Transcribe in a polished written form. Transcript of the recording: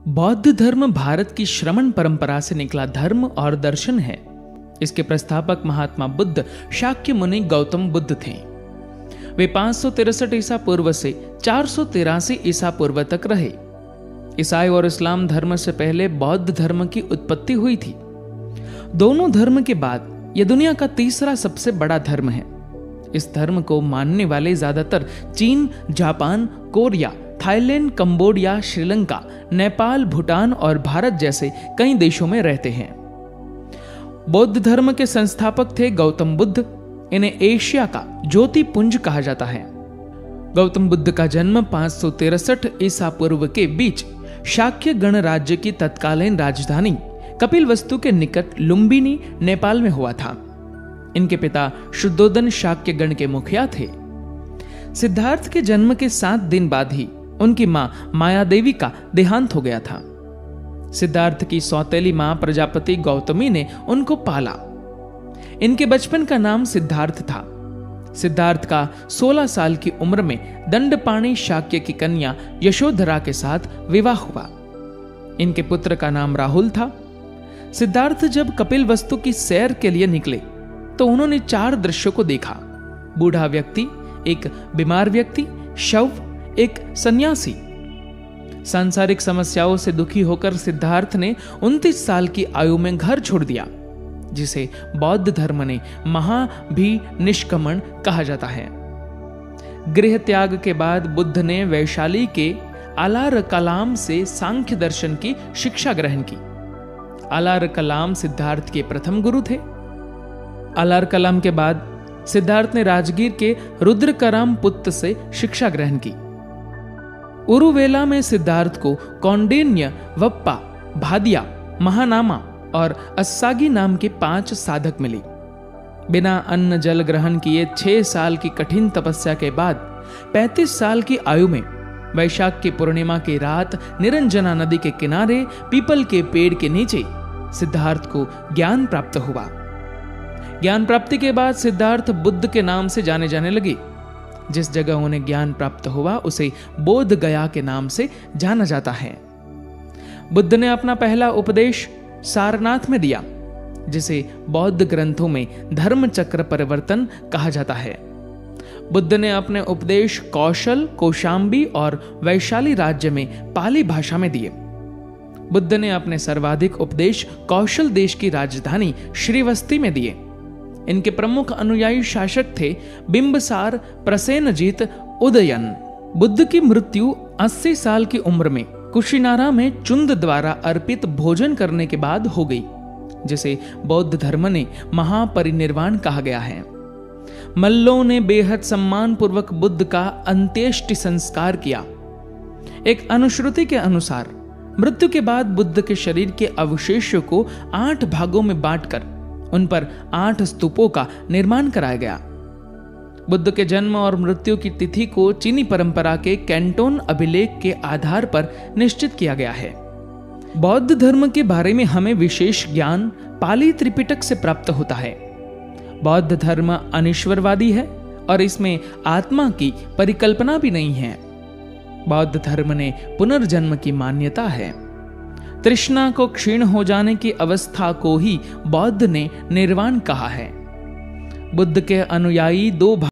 बौद्ध धर्म भारत की श्रमण परंपरा से निकला धर्म और दर्शन है। इसके प्रस्थापक महात्मा बुद्ध शाक्य मुनि गौतम बुद्ध थे। वे 563 ईसा पूर्व से 483 ईसा पूर्व तक रहे। ईसाई और इस्लाम धर्म से पहले बौद्ध धर्म की उत्पत्ति हुई थी। दोनों धर्म के बाद यह दुनिया का तीसरा सबसे बड़ा धर्म है। इस धर्म को मानने वाले ज्यादातर चीन, Japan, Korea, Thailand, Cambodia, Sri Lanka, Nepal, Bhutan और भारत जैसे कई देशों में रहते हैं। बौद्ध धर्म के संस्थापक थे गौतम बुद्ध। इन्हें एशिया का ज्योति पुंज कहा जाता है। गौतम बुद्ध का जन्म 563 ईसा पूर्व के बीच शाक्य गणराज्य की तत्कालीन राजधानी कपिलवस्तु के निकट लुम्बिनी, नेपाल में हुआ था। इनके पिता शुद्धोदन शाक्य गण के मुखिया थे। सिद्धार्थ के जन्म के 7 दिन बाद ही उनकी मां माया देवी का देहांत हो गया था। सिद्धार्थ की सौतेली मां प्रजापति गौतमी ने उनको पाला। इनके बचपन का नाम सिद्धार्थ था। सिद्धार्थ का 16 साल की उम्र में दंडपाणि शाक्य की कन्या यशोधरा के साथ विवाह हुआ। इनके पुत्र का नाम राहुल था। सिद्धार्थ जब कपिलवस्तु की सैर के लिए निकले तो उन्होंने 4 दृश्यों को देखा। बूढ़ा व्यक्ति, एक बीमार व्यक्ति, शव, एक सन्यासी। सांसारिक समस्याओं से दुखी होकर सिद्धार्थ ने 29 साल की आयु में घर छोड़ दिया, जिसे बौद्ध धर्म ने महाभिनिष्क्रमण कहा जाता है। गृह त्याग के बाद बुद्ध ने वैशाली के आलार कलाम से सांख्य दर्शन की शिक्षा ग्रहण की। आलार कलाम सिद्धार्थ के प्रथम गुरु थे। आलार कलाम के बाद सिद्धार्थ ने राजगीर के रुद्रकराम पुत्र से शिक्षा ग्रहण की। उरुवेला में सिद्धार्थ को कौंडिन्य, वप्पा, भादिया, महानामा और अस्सागी नाम के 5 साधक मिले। बिना अन्न जल ग्रहण किए 6 साल की कठिन तपस्या के बाद 35 साल की आयु में वैशाख की पूर्णिमा की रात निरंजना नदी के किनारे पीपल के पेड़ के नीचे सिद्धार्थ को ज्ञान प्राप्त हुआ। ज्ञान प्राप्ति के बाद सिद्धार्थ बुद्ध के नाम से जाने जाने लगे। जिस जगह उन्हें ज्ञान प्राप्त हुआ उसे बोध गया के नाम से जाना जाता है। बुद्ध ने अपना पहला उपदेश सारनाथ में दिया, जिसे बौद्ध ग्रंथों में धर्म चक्र परिवर्तन कहा जाता है। बुद्ध ने अपने उपदेश कौशल, कौशांबी और वैशाली राज्य में पाली भाषा में दिए। बुद्ध ने अपने सर्वाधिक उपदेश कौशल देश की राजधानी श्रीवस्ती में दिए। इनके प्रमुख अनुयायी शासक थे बिंबसार, प्रसेनजीत, उदयन। बुद्ध की मृत्यु 80 साल की उम्र में कुशिनारा में चुंद द्वारा अर्पित भोजन करने के बाद हो गई, जिसे बौद्ध धर्म ने महापरिनिर्वाण कहा गया है। मल्लों ने बेहद सम्मान पूर्वक बुद्ध का अंत्येष्टि संस्कार किया। एक अनुश्रुति के अनुसार मृत्यु के बाद बुद्ध के शरीर के अवशेषों को 8 भागों में बांटकर उन पर 8 स्तूपों का निर्माण कराया गया। बुद्ध के जन्म और मृत्यु की तिथि को चीनी परंपरा के कैंटोन अभिलेख के आधार पर निश्चित किया गया है। बौद्ध धर्म के बारे में हमें विशेष ज्ञान पाली त्रिपिटक से प्राप्त होता है। बौद्ध धर्म अनिश्वरवादी है और इसमें आत्मा की परिकल्पना भी नहीं है। बौद्ध धर्म ने पुनर्जन्म की मान्यता है। तृष्णा को क्षीण हो जाने की अवस्था को ही बौद्ध ने निर्वाण कहा है। बुद्ध के अनुयायी 2